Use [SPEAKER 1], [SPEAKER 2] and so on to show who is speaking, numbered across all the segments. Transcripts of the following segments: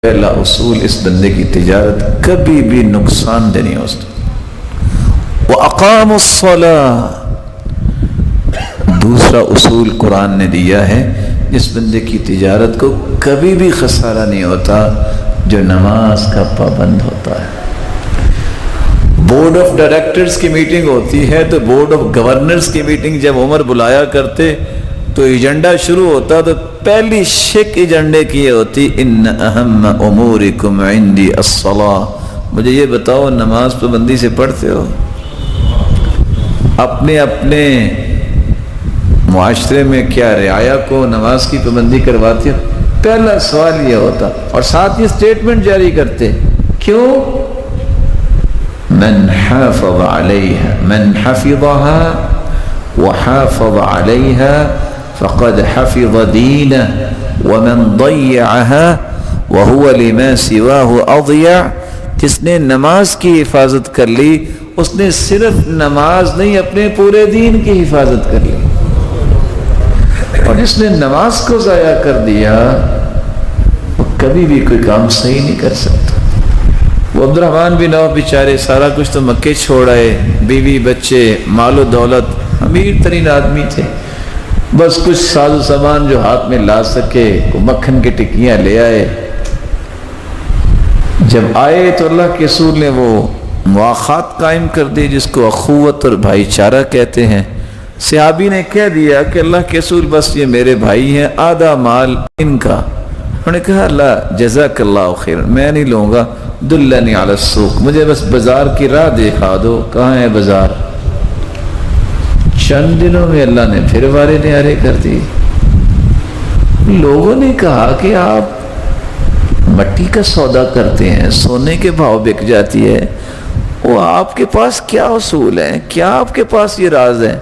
[SPEAKER 1] پہلا اصول اس بندے کی تجارت کبھی بھی نقصان دہ نہیں ہو سکتا۔ وَأَقَامُوا الصَّلَاةَ، دوسرا اصول قرآن نے دیا ہے، جس بندے کی تجارت کو کبھی بھی خسارہ نہیں ہوتا جو نماز کا پابند ہوتا ہے۔ بورڈ آف ڈائریکٹرز کی میٹنگ ہوتی ہے تو بورڈ آف گورنرز کی میٹنگ جب عمر بلایا کرتے تو ایجنڈا شروع ہوتا تو پہلی شک ایجنڈے کی یہ ہوتی، ان اہم امورکم عندی الصلاۃ، مجھے یہ بتاؤ نماز پابندی سے پڑھتے ہو؟ اپنے اپنے معاشرے میں کیا رعایا کو نماز کی پابندی کرواتے ہو؟ پہلا سوال یہ ہوتا، اور ساتھ یہ سٹیٹمنٹ جاری کرتے، کیوں؟ من حافظ علیہا، من حفظها وحافظ علیہا فقد حفظ دینہ ومن ضیعها وهو لما سواه اضیع، جس نے نماز کی حفاظت کر لی اس نے صرف نماز نہیں اپنے پورے دین کی حفاظت کر لی، اور جس نے نماز کو ضائع کر دیا وہ کبھی بھی کوئی کام صحیح نہیں کر سکتا۔ وہ عبد الرحمن بن عوف بیچارے سارا کچھ تو مکے چھوڑ آئے، بیوی بچے مال و دولت، امیر ترین آدمی تھے، بس کچھ ساز و سامان جو ہاتھ میں لا سکے، مکھن کی ٹکیاں لے آئے۔ جب آئے تو اللہ کے رسول نے وہ مواخات قائم کر دی جس کو اخوت اور بھائی چارہ کہتے ہیں۔ صحابی نے کہہ دیا کہ اللہ کے رسول بس یہ میرے بھائی ہیں، آدھا مال ان کا۔ انہوں نے کہا اللہ جزاک اللہ خیر، میں نہیں لوں گا، دلنی علی السوق، مجھے بس بازار کی راہ دکھا دو، کہاں ہے بازار؟ چند دنوں میں اللہ نے پھر وارے نیارے کر دی۔ لوگوں نے کہا کہ آپ مٹی کا سودا کرتے ہیں، سونے کے بھاؤ بک جاتی ہے، وہ آپ کے پاس کیا اصول ہیں؟ کیا آپ کے پاس یہ راز ہے؟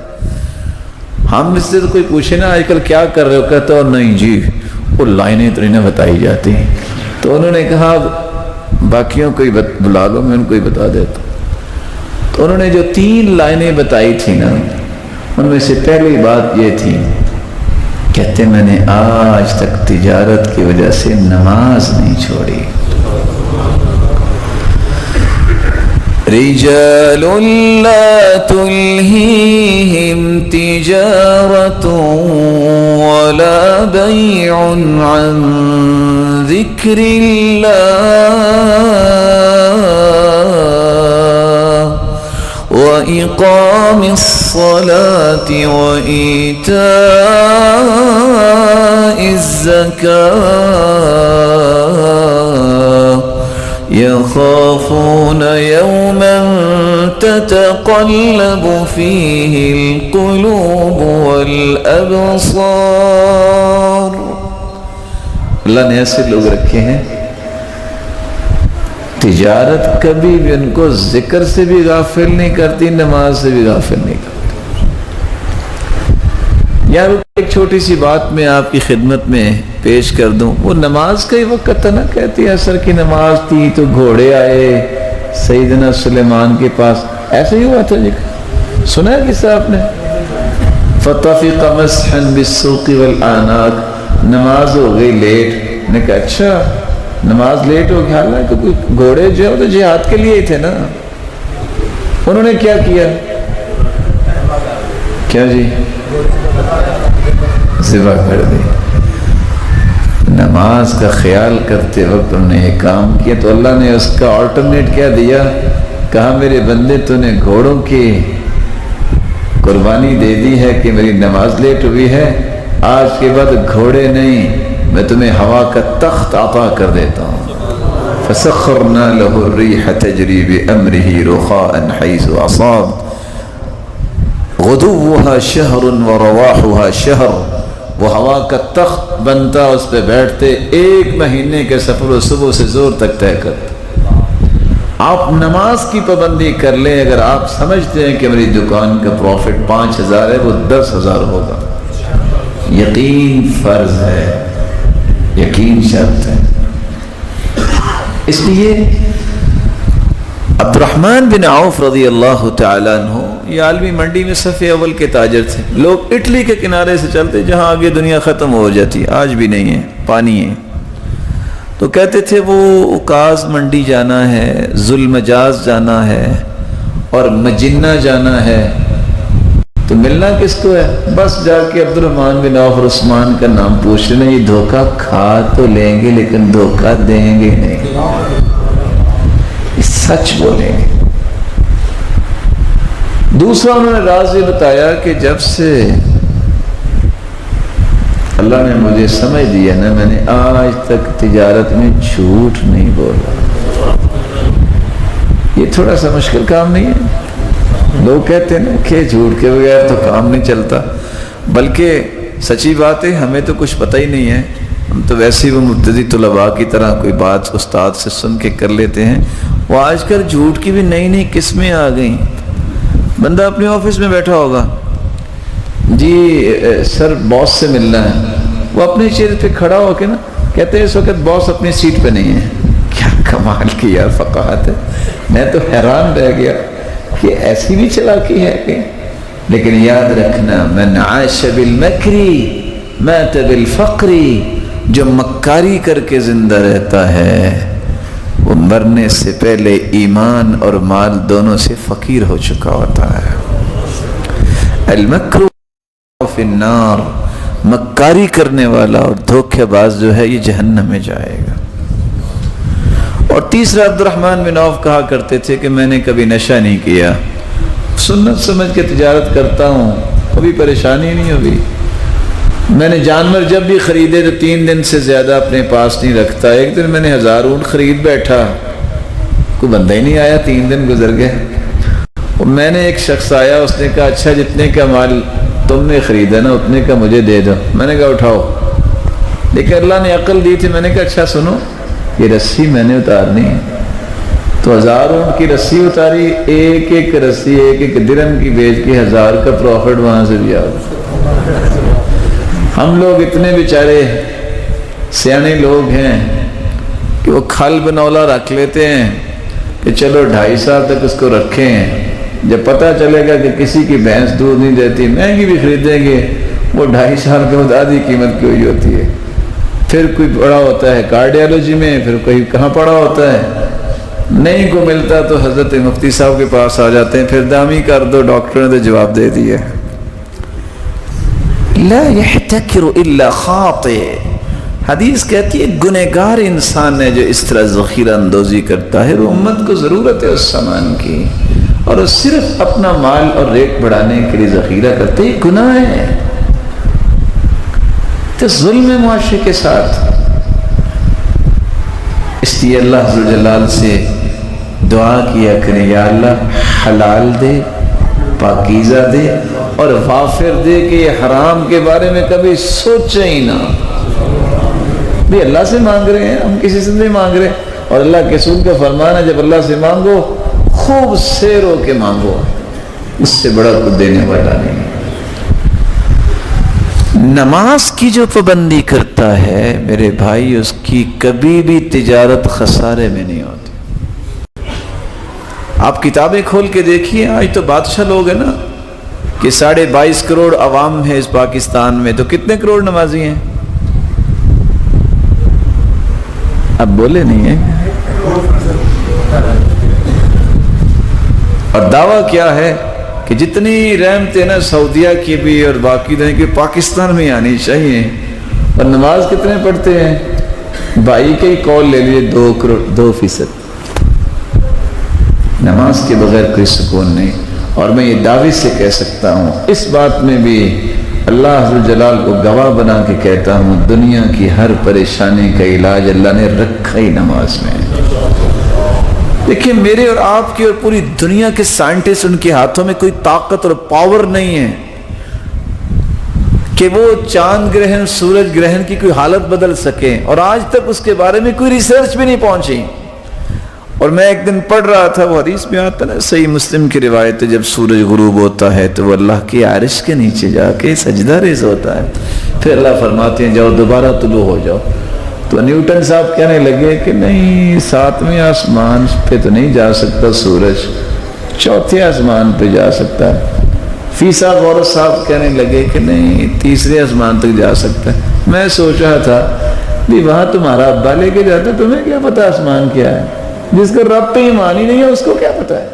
[SPEAKER 1] ہم اس سے تو کوئی پوچھے نا آج کل کیا کر رہے ہو، کہتا ہو نہیں جی وہ لائنیں تو نہیں بتائی جاتی۔ تو انہوں نے کہا باقیوں کو ہی بلا لو، میں ان کو ہی بتا دیتا۔ تو انہوں نے جو 3 لائنیں بتائی تھی نا، ان میں سے پہلی بات یہ تھی، کہتے میں نے آج تک تجارت کی وجہ سے نماز نہیں چھوڑی۔ رجال لا تلہیہم تجارت ولا بیع عن ذکر اللہ وإقام الصلاة وإيتاء الزكاة يخافون يوما تتقلب فيه القلوب والأبصار۔ اللہ نے ایسے لوگ رکھے ہیں تجارت کبھی بھی ان کو ذکر سے بھی غافل نہیں کرتی، نماز سے بھی غافل نہیں کرتی۔ یار ایک چھوٹی سی بات میں آپ کی خدمت میں پیش کر دوں، وہ نماز کا ہی وقت تھا نا، کہتی عصر کی نماز تھی تو گھوڑے آئے سیدنا سلیمان کے پاس، ایسے ہی ہوا تھا جی، سنا ہے قصہ آپ نے؟ فطفق مسحا بالسوق والعناق، نماز ہو گئی لیٹ، نے کہا اچھا نماز لیٹ ہو گیا، حالانکہ کوئی گھوڑے جو ہے تو جہاد کے لیے ہی تھے نا۔ انہوں نے کیا کیا؟ کیا جی؟ ذبح کر دی۔ نماز کا خیال کرتے وقت انہوں نے ایک کام کیا تو اللہ نے اس کا آلٹرنیٹ کیا دیا، کہا میرے بندے تو نے گھوڑوں کی قربانی دے دی ہے کہ میری نماز لیٹ ہوئی ہے، آج کے بعد گھوڑے نہیں، میں تمہیں ہوا کا تخت عطا کر دیتا ہوں۔ فسخرنا له الريح تجري بأمره رخاء حيث أصاب غدوها شهر ورواحها شهر، وہ ہوا کا تخت بنتا، اس پہ بیٹھتے، 1 مہینے کے سفر و صبح سے زور تک طے کرتے۔ آپ نماز کی پابندی کر لیں، اگر آپ سمجھتے ہیں کہ میری دکان کا پروفٹ 5000 ہے، وہ 10000 ہوگا۔ یقین فرض ہے، یقین شرط ہے۔ اس لیے عبد الرحمن بن عوف رضی اللہ تعالیٰ عنہ یہ عالمی منڈی میں صف اول کے تاجر تھے۔ لوگ اٹلی کے کنارے سے چلتے جہاں آگے دنیا ختم ہو جاتی، آج بھی نہیں ہے، پانی ہے۔ تو کہتے تھے وہ اکاز منڈی جانا ہے، ذوالمجاز جانا ہے اور مجنہ جانا ہے، تو ملنا کس کو ہے؟ بس جا کے عبد الرحمن بن عوف اور عثمان کا نام پوچھ لینا، یہ دھوکہ کھا تو لیں گے لیکن دھوکہ دیں گے نہیں، یہ سچ بولیں گے۔ دوسرا انہوں نے راز یہ بتایا کہ جب سے اللہ نے مجھے سمجھ دیا نا، میں نے آج تک تجارت میں جھوٹ نہیں بولا۔ یہ تھوڑا سا مشکل کام نہیں ہے، لوگ کہتے ہیں کہ جھوٹ کے بغیر تو کام نہیں چلتا، بلکہ سچی بات ہے ہمیں تو کچھ پتہ ہی نہیں ہے، ہم تو ویسے ہی وہ مبتدی طلباء کی طرح کوئی بات استاد سے سن کے کر لیتے ہیں۔ وہ آج کل جھوٹ کی بھی نئی نئی قسمیں آ گئیں۔ بندہ اپنے آفس میں بیٹھا ہوگا، جی سر باس سے ملنا ہے، وہ اپنے چیئر پہ کھڑا ہو کے نا کہتے ہیں اس وقت باس اپنی سیٹ پہ نہیں ہے۔ کیا کمال کی یار فقاہت ہے، میں تو حیران رہ گیا کہ ایسی بھی چلاکی ہے کہ، لیکن یاد رکھنا من عاش بالمکری مات بالفقری، جو مکاری کر کے زندہ رہتا ہے وہ مرنے سے پہلے ایمان اور مال دونوں سے فقیر ہو چکا ہوتا ہے۔ المکر فی النار، مکاری کرنے والا اور دھوکے باز جو ہے یہ جہنم میں جائے گا۔ اور تیسرا عبد الرحمن بن عوف کہا کرتے تھے کہ میں نے کبھی نشہ نہیں کیا، سنت سمجھ کے تجارت کرتا ہوں، کبھی پریشانی نہیں ہوئی۔ میں نے جانور جب بھی خریدے تو 3 دن سے زیادہ اپنے پاس نہیں رکھتا۔ ایک دن میں نے 1000 اونٹ خرید بیٹھا، کوئی بندہ ہی نہیں آیا، 3 دن گزر گئے۔ اور میں نے ایک شخص آیا، اس نے کہا اچھا جتنے کا مال تم نے خریدا نا اتنے کا مجھے دے دو۔ میں نے کہا اٹھاؤ، لیکن اللہ نے عقل دی تھی۔ میں نے کہا اچھا سنو، یہ رسی میں نے اتارنی ہے، تو 1000 اونٹ کی رسی اتاری، ایک ایک رسی 1 درہم کی بیچ کے 1000 کا پروفٹ وہاں سے بھی آ گیا۔ ہم لوگ اتنے بیچارے سیانے لوگ ہیں کہ وہ کھل بنولا رکھ لیتے ہیں کہ چلو 2.5 سال تک اس کو رکھیں، جب پتہ چلے گا کہ کسی کی بھینس دودھ نہیں دیتی، مہنگی بھی خریدیں گے، وہ 2.5 سال کے بعد آدھی قیمت کی ہوئی ہوتی ہے۔ پھر کوئی پڑا ہوتا ہے کارڈیالوجی میں، پھر کوئی کہاں پڑا ہوتا ہے، نہیں کو ملتا تو حضرت مفتی صاحب کے پاس آ جاتے ہیں، پھر دامی کر دو، ڈاکٹر نے تو جواب دے دیا۔ لا يحتکر الا خاطئ، حدیث کہتی ہے گنہگار انسان ہے جو اس طرح ذخیرہ اندوزی کرتا ہے۔ وہ امت کو ضرورت ہے اس سامان کی، اور وہ صرف اپنا مال اور ریٹ بڑھانے کے لیے ذخیرہ کرتے، یہ گناہ ہے، تو ظلم ہے معاشرے کے ساتھ۔ اس لیے اللہ عز و جلال سے دعا کیا کریں، یا اللہ حلال دے، پاکیزہ دے اور وافر دے کہ یہ حرام کے بارے میں کبھی سوچے ہی نہ۔ بھی اللہ سے مانگ رہے ہیں، ہم کسی سے نہیں مانگ رہے، اور اللہ کے رسول کا فرمان ہے جب اللہ سے مانگو خوب سیر ہو کے مانگو، اس سے بڑا کوئی دینے والا نہیں۔ نماز کی جو پابندی کرتا ہے میرے بھائی، اس کی کبھی بھی تجارت خسارے میں نہیں ہوتی۔ آپ کتابیں کھول کے دیکھیے، آج تو بادشاہ لوگ ہیں نا کہ 22.5 کروڑ عوام ہے اس پاکستان میں، تو کتنے کروڑ نمازی ہیں؟ اب بولے نہیں ہیں۔ اور دعویٰ کیا ہے کہ جتنی رحمتیں نا سعودیہ کی بھی اور باقی دنیا کی پاکستان میں آنی چاہیے، اور نماز کتنے پڑھتے ہیں؟ بھائی کے ہی قول لے لیے 2%۔ نماز کے بغیر کوئی سکون نہیں، اور میں یہ دعوی سے کہہ سکتا ہوں، اس بات میں بھی اللہ عز و جلال کو گواہ بنا کے کہتا ہوں، دنیا کی ہر پریشانی کا علاج اللہ نے رکھا ہی نماز میں۔ دیکھیں میرے اور آپ کی اور پوری دنیا کے سائنٹسٹ، ان کے ہاتھوں میں کوئی طاقت اور پاور نہیں ہے کہ وہ چاند گرہن، سورج گرہن کی کوئی حالت بدل سکیں، اور آج تک اس کے بارے میں کوئی ریسرچ بھی نہیں پہنچی۔ اور میں ایک دن پڑھ رہا تھا، وہ حدیث میں آتا ہے، صحیح مسلم کی روایت ہے، جب سورج غروب ہوتا ہے تو وہ اللہ کی عرش کے نیچے جا کے سجدہ ریز ہوتا ہے، پھر اللہ فرماتے ہیں جاؤ دوبارہ طلوع ہو جاؤ۔ تو نیوٹن صاحب کہنے لگے کہ نہیں، 7ویں آسمان پہ تو نہیں جا سکتا سورج، 4تھے آسمان پہ جا سکتا ہے۔ فیسا غور صاحب کہنے لگے کہ نہیں، 3رے آسمان تک جا سکتا ہے۔ میں سوچ رہا تھا بھی وہاں تمہارا ابا لے کے جاتے، تمہیں کیا پتا آسمان کیا ہے؟ جس کا رب پہ ایمان ہی نہیں ہے اس کو کیا پتا ہے؟